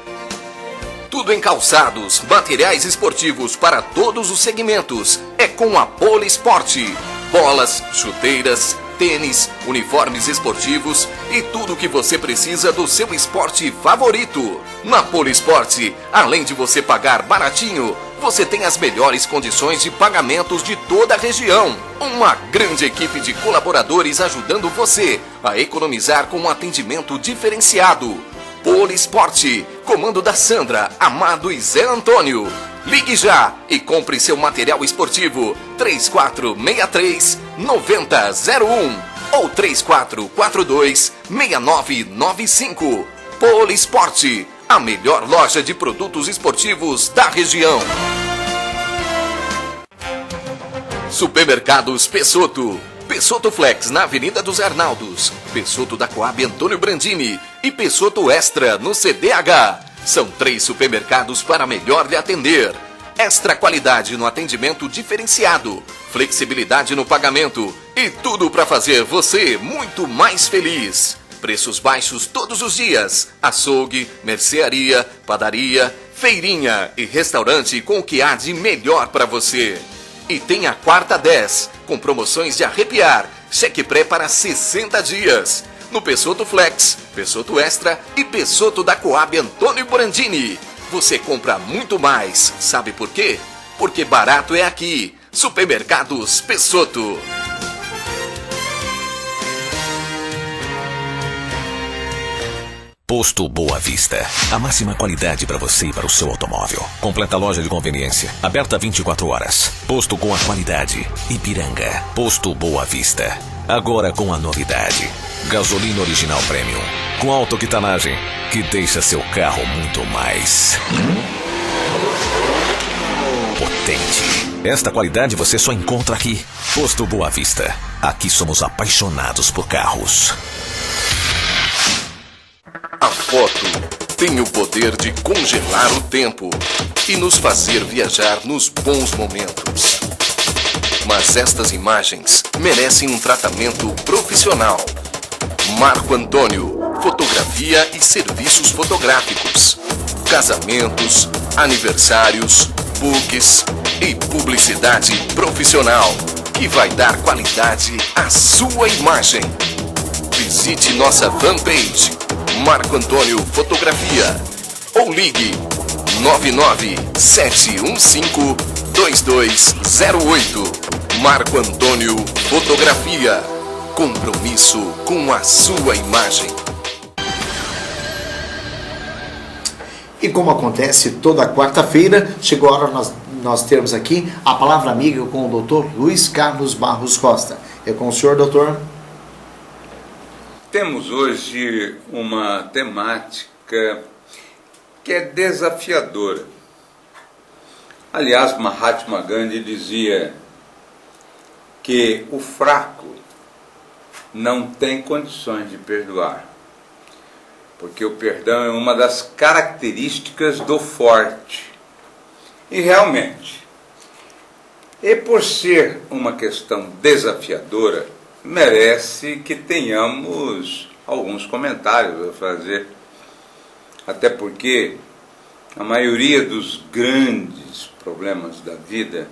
Tudo em calçados, materiais esportivos para todos os segmentos. É com a Polisporte. Bolas, chuteiras, tênis, uniformes esportivos e tudo o que você precisa do seu esporte favorito. Na Polisporte, além de você pagar baratinho, você tem as melhores condições de pagamentos de toda a região. Uma grande equipe de colaboradores ajudando você a economizar com um atendimento diferenciado. Polisporte, comando da Sandra, Amado e Zé Antônio. Ligue já e compre seu material esportivo 3463-9001 ou 3442-6995. Polisporte, a melhor loja de produtos esportivos da região. Supermercados Pessoto. Pessoto Flex na Avenida dos Arnaldos, Pessoto da Coab Antônio Brandini e Pessoto Extra no CDH. São 3 supermercados para melhor lhe atender. Extra qualidade no atendimento diferenciado, flexibilidade no pagamento e tudo para fazer você muito mais feliz. Preços baixos todos os dias. Açougue, mercearia, padaria, feirinha e restaurante com o que há de melhor para você. E tem a quarta 10, com promoções de arrepiar. Cheque pré para 60 dias. No Pessoto Flex, Pessotto Extra e Pessotto da Coab Antônio Brandini. Você compra muito mais. Sabe por quê? Porque barato é aqui. Supermercados Pessotto. Posto Boa Vista. A máxima qualidade para você e para o seu automóvel. Completa loja de conveniência. Aberta 24 horas. Posto com a qualidade. Ipiranga. Posto Boa Vista. Agora com a novidade. Gasolina original premium. Com alta octanagem. Que deixa seu carro muito mais potente. Esta qualidade você só encontra aqui. Posto Boa Vista. Aqui somos apaixonados por carros. A foto tem o poder de congelar o tempo e nos fazer viajar nos bons momentos. Mas estas imagens merecem um tratamento profissional. Marco Antônio, fotografia e serviços fotográficos. Casamentos, aniversários, books e publicidade profissional que vai dar qualidade à sua imagem. Visite nossa fanpage Marco Antônio Fotografia ou ligue 99715-2208. Marco Antônio Fotografia. Compromisso com a sua imagem. E como acontece toda quarta-feira, chegou a hora nós termos aqui a palavra amiga com o Dr. Luiz Carlos Barros Costa. É com o senhor, doutor. Temos hoje uma temática que é desafiadora. Aliás, Mahatma Gandhi dizia que o fraco não tem condições de perdoar, porque o perdão é uma das características do forte. E realmente, e por ser uma questão desafiadora, merece que tenhamos alguns comentários a fazer, até porque a maioria dos grandes problemas da vida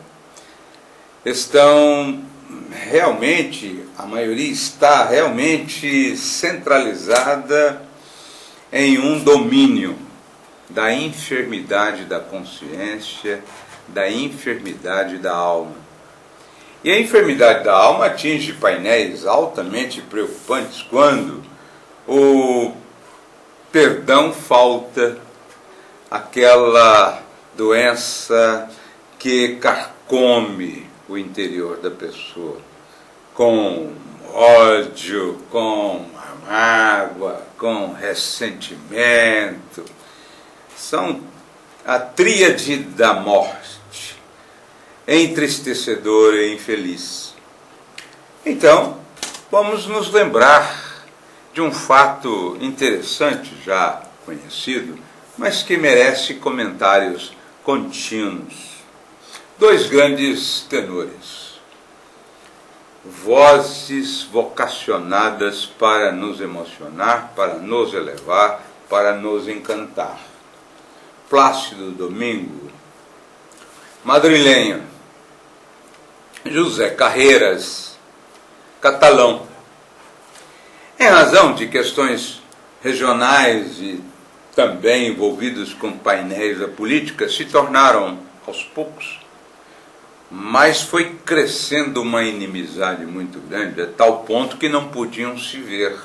a maioria está realmente centralizada em um domínio da enfermidade da consciência, da enfermidade da alma. E a enfermidade da alma atinge painéis altamente preocupantes quando o perdão falta, aquela doença que carcome o interior da pessoa, com ódio, com mágoa, com ressentimento. São a tríade da morte, entristecedora e infeliz. Então, vamos nos lembrar de um fato interessante, já conhecido, mas que merece comentários contínuos. Dois grandes tenores, vozes vocacionadas para nos emocionar, para nos elevar, para nos encantar. Plácido Domingo, madrilenho. José Carreiras, catalão. Em razão de questões regionais e também envolvidos com painéis da política, se tornaram, aos poucos, mas foi crescendo uma inimizade muito grande, a tal ponto que não podiam se ver.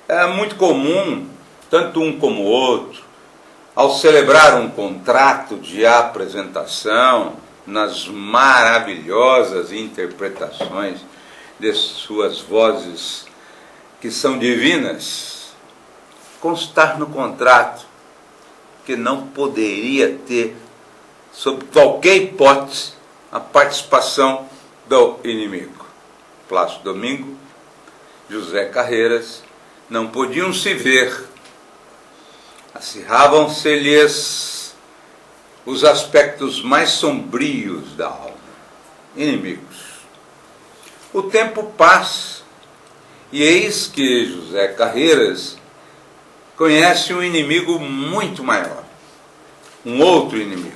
Era muito comum, tanto um como o outro, ao celebrar um contrato de apresentação, nas maravilhosas interpretações de suas vozes, que são divinas, constar no contrato que não poderia ter, sob qualquer hipótese, a participação do inimigo. Plácido Domingo, José Carreiras, não podiam se ver, acirravam-se-lhes os aspectos mais sombrios da alma, inimigos. O tempo passa, e eis que José Carreiras conhece um inimigo muito maior, um outro inimigo,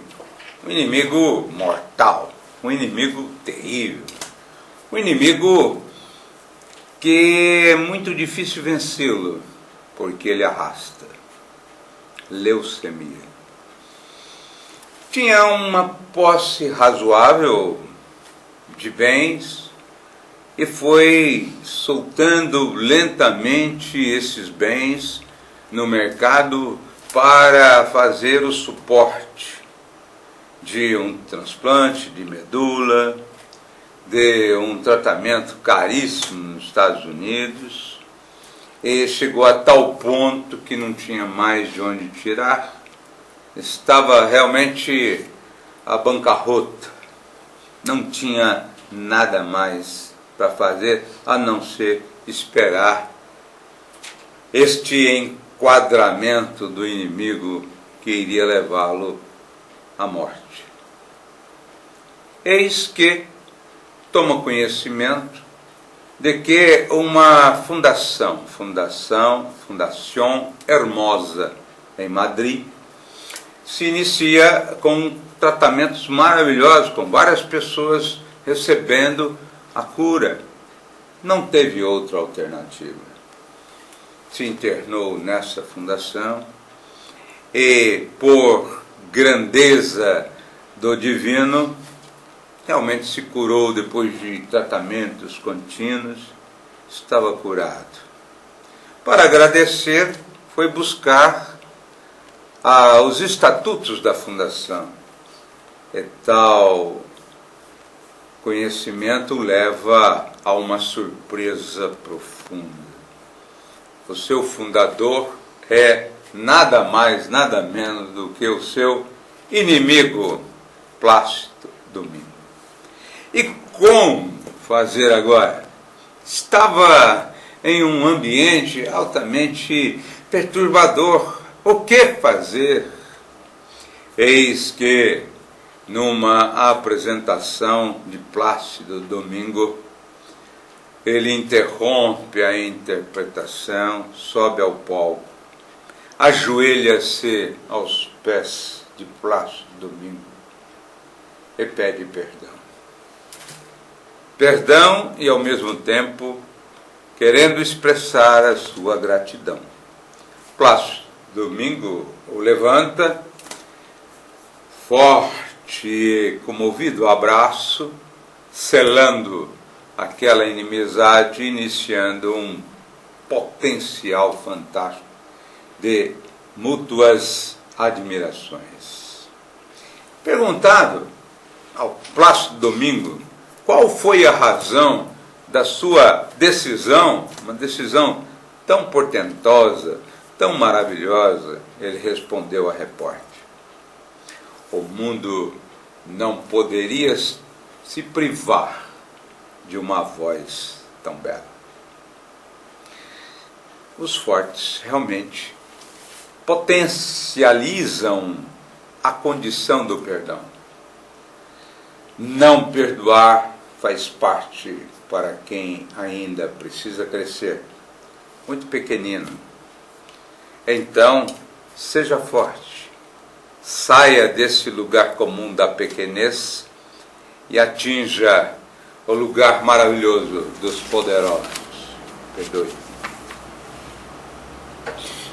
um inimigo mortal, um inimigo terrível, um inimigo que é muito difícil vencê-lo, porque ele arrasta. Leucemia. Tinha uma posse razoável de bens e foi soltando lentamente esses bens no mercado para fazer o suporte de um transplante de medula, de um tratamento caríssimo nos Estados Unidos, e chegou a tal ponto que não tinha mais de onde tirar, estava realmente à bancarrota, não tinha nada mais para fazer a não ser esperar este enquadramento do inimigo que iria levá-lo à morte. Eis que toma conhecimento de que uma Fundación Hermosa, em Madrid, se inicia com tratamentos maravilhosos, com várias pessoas recebendo a cura. Não teve outra alternativa. Se internou nessa fundação e, por grandeza do divino, realmente se curou depois de tratamentos contínuos, estava curado. Para agradecer, foi buscar os estatutos da fundação. E tal conhecimento leva a uma surpresa profunda. O seu fundador é nada mais, nada menos do que o seu inimigo, Plácido Domingo. E como fazer agora? Estava em um ambiente altamente perturbador. O que fazer? Eis que, numa apresentação de Plácido Domingo, ele interrompe a interpretação, sobe ao palco, ajoelha-se aos pés de Plácido Domingo e pede perdão. Perdão e, ao mesmo tempo, querendo expressar a sua gratidão. Plácido Domingo o levanta, forte e comovido abraço, selando aquela inimizade, iniciando um potencial fantástico de mútuas admirações. Perguntado ao Plácido Domingo qual foi a razão da sua decisão, uma decisão tão portentosa, tão maravilhosa, ele respondeu à repórter: o mundo não poderia se privar de uma voz tão bela. Os fortes realmente potencializam a condição do perdão. Não perdoar faz parte para quem ainda precisa crescer, muito pequenino. Então, seja forte, saia desse lugar comum da pequenez e atinja o lugar maravilhoso dos poderosos. Perdoe.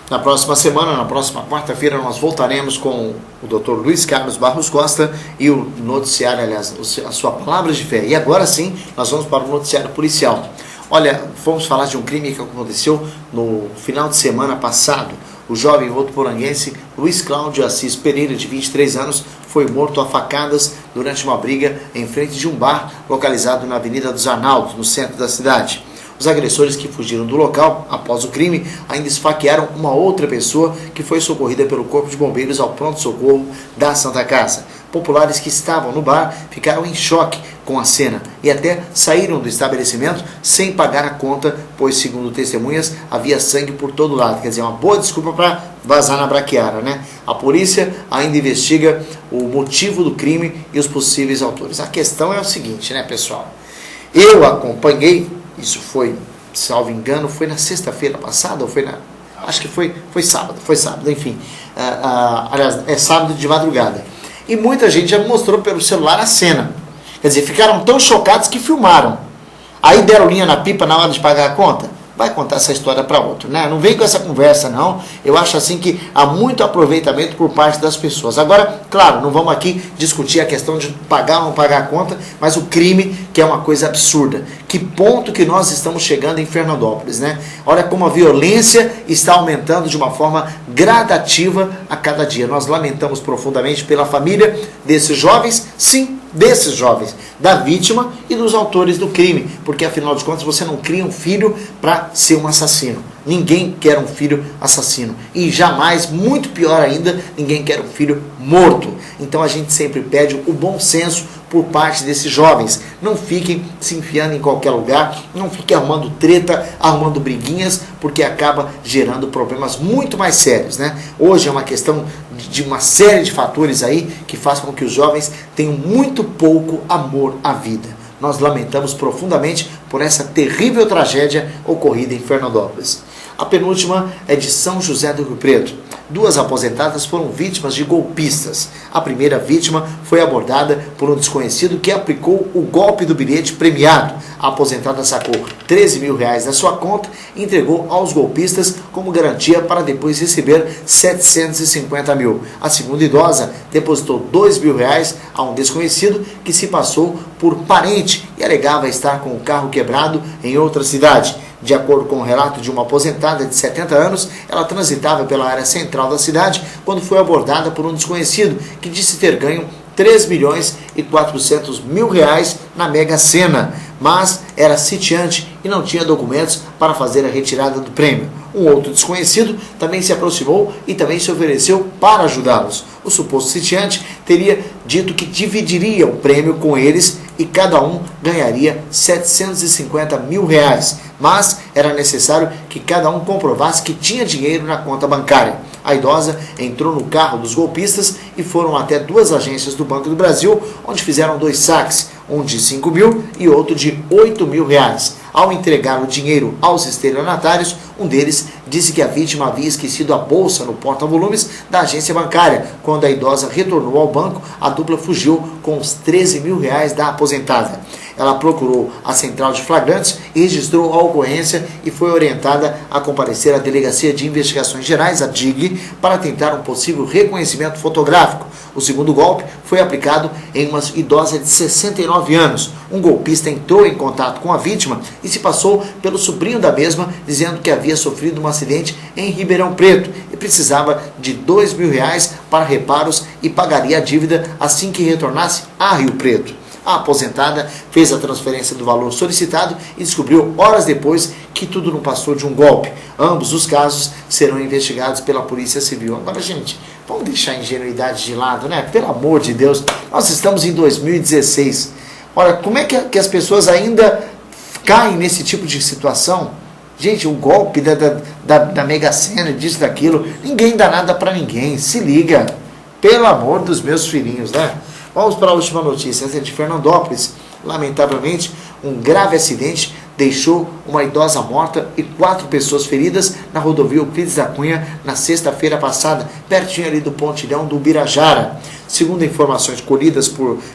Na próxima semana, na próxima quarta-feira, nós voltaremos com o Dr. Luiz Carlos Barros Costa e o noticiário, aliás, a sua palavra de fé. E agora sim, nós vamos para o noticiário policial. Olha, vamos falar de um crime que aconteceu no final de semana passado. O jovem votuporanguense Luiz Cláudio Assis Pereira, de 23 anos, foi morto a facadas durante uma briga em frente de um bar localizado na Avenida dos Arnaldos, no centro da cidade. Os agressores que fugiram do local após o crime ainda esfaquearam uma outra pessoa que foi socorrida pelo Corpo de Bombeiros ao pronto-socorro da Santa Casa. Populares que estavam no bar ficaram em choque com a cena e até saíram do estabelecimento sem pagar a conta, pois, segundo testemunhas, havia sangue por todo lado. Quer dizer, uma boa desculpa para vazar na braquiara, né? A polícia ainda investiga o motivo do crime e os possíveis autores. A questão é o seguinte, né, pessoal? Eu acompanhei, isso foi, salvo engano, foi na sexta-feira passada, ou foi na... Acho que foi sábado, enfim. Aliás, é sábado de madrugada. E muita gente já mostrou pelo celular a cena. Quer dizer, ficaram tão chocados que filmaram. Aí deram linha na pipa na hora de pagar a conta? vai contar essa história para outro, né? Não vem com essa conversa, não. Eu acho assim que há muito aproveitamento por parte das pessoas. Agora, claro, não vamos aqui discutir a questão de pagar ou não pagar a conta, mas o crime, que é uma coisa absurda. Que ponto que nós estamos chegando em Fernandópolis, né? Olha como a violência está aumentando de uma forma gradativa a cada dia. Nós lamentamos profundamente pela família desses jovens, sim, desses jovens, da vítima e dos autores do crime, porque afinal de contas você não cria um filho para ser um assassino. Ninguém quer um filho assassino e jamais, muito pior ainda, ninguém quer um filho morto. Então a gente sempre pede o bom senso por parte desses jovens. Não fiquem se enfiando em qualquer lugar, não fiquem arrumando treta, arrumando briguinhas, porque acaba gerando problemas muito mais sérios, né? Hoje é uma questão de uma série de fatores aí que faz com que os jovens tenham muito pouco amor à vida. Nós lamentamos profundamente por essa terrível tragédia ocorrida em Fernandópolis. A penúltima é de São José do Rio Preto. 2 aposentadas foram vítimas de golpistas. A primeira vítima foi abordada por um desconhecido que aplicou o golpe do bilhete premiado. A aposentada sacou R$13 mil da sua conta e entregou aos golpistas como garantia para depois receber R$750 mil. A segunda idosa depositou R$2 mil a um desconhecido que se passou por parente e alegava estar com o carro quebrado em outra cidade. De acordo com o relato de uma aposentada de 70 anos, ela transitava pela área central da cidade quando foi abordada por um desconhecido que disse ter ganho R$3.400.000 na Mega Sena, mas era sitiante e não tinha documentos para fazer a retirada do prêmio. Um outro desconhecido também se aproximou e também se ofereceu para ajudá-los. O suposto sitiante teria dito que dividiria o prêmio com eles e cada um ganharia R$750 mil, mas era necessário que cada um comprovasse que tinha dinheiro na conta bancária. A idosa entrou no carro dos golpistas e foram até 2 agências do Banco do Brasil, onde fizeram 2 saques, um de R$5 mil e outro de R$8 mil. Ao entregar o dinheiro aos estelionatários, um deles disse que a vítima havia esquecido a bolsa no porta-volumes da agência bancária. Quando a idosa retornou ao banco, a dupla fugiu com os R$13 mil da aposentada. Ela procurou a central de flagrantes e registrou a ocorrência e foi orientada a comparecer à Delegacia de Investigações Gerais, a DIG, para tentar um possível reconhecimento fotográfico. O segundo golpe foi aplicado em uma idosa de 69 anos. Um golpista entrou em contato com a vítima e se passou pelo sobrinho da mesma, dizendo que havia sofrido um acidente em Ribeirão Preto e precisava de R$2 mil para reparos e pagaria a dívida assim que retornasse a Rio Preto. A aposentada fez a transferência do valor solicitado e descobriu horas depois que tudo não passou de um golpe. Ambos os casos serão investigados pela Polícia Civil. Agora, gente, vamos deixar a ingenuidade de lado, né? Pelo amor de Deus, nós estamos em 2016. Olha, como é que as pessoas ainda caem nesse tipo de situação? Gente, o golpe da Mega Sena, disso, daquilo, ninguém dá nada pra ninguém. Se liga, pelo amor dos meus filhinhos, né? Vamos para a última notícia, essa é de Fernandópolis. Lamentavelmente, um grave acidente deixou uma idosa morta e 4 pessoas feridas na rodovia Euclides da Cunha na sexta-feira passada, pertinho ali do pontilhão do Ubirajara. Segundo informações colhidas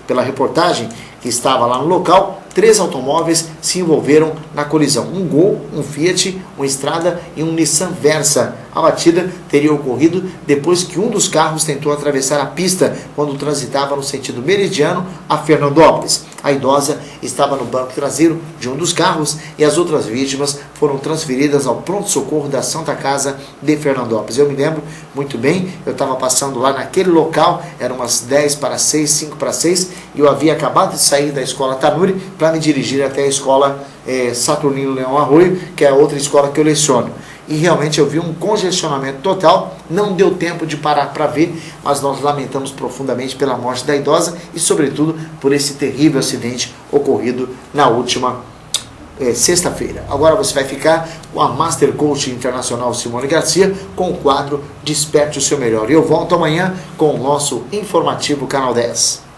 pela reportagem que estava lá no local, 3 automóveis se envolveram na colisão. Um Gol, um Fiat, um Strada e um Nissan Versa. A batida teria ocorrido depois que um dos carros tentou atravessar a pista quando transitava no sentido meridiano a Fernandópolis. A idosa estava no banco traseiro de um dos carros e as outras vítimas foram transferidas ao pronto-socorro da Santa Casa de Fernandópolis. Eu me lembro muito bem, eu estava passando lá naquele local, eram umas 10 para 6, 5 para 6, e eu havia acabado de sair da escola Tanuri para me dirigir até a escola Saturnino Leão Arroio, que é a outra escola que eu leciono. E realmente eu vi um congestionamento total, não deu tempo de parar para ver, mas nós lamentamos profundamente pela morte da idosa e sobretudo por esse terrível acidente ocorrido na última sexta-feira. Agora você vai ficar com a Master Coach Internacional Simone Garcia com o quadro Desperte o Seu Melhor. E eu volto amanhã com o nosso informativo Canal 10.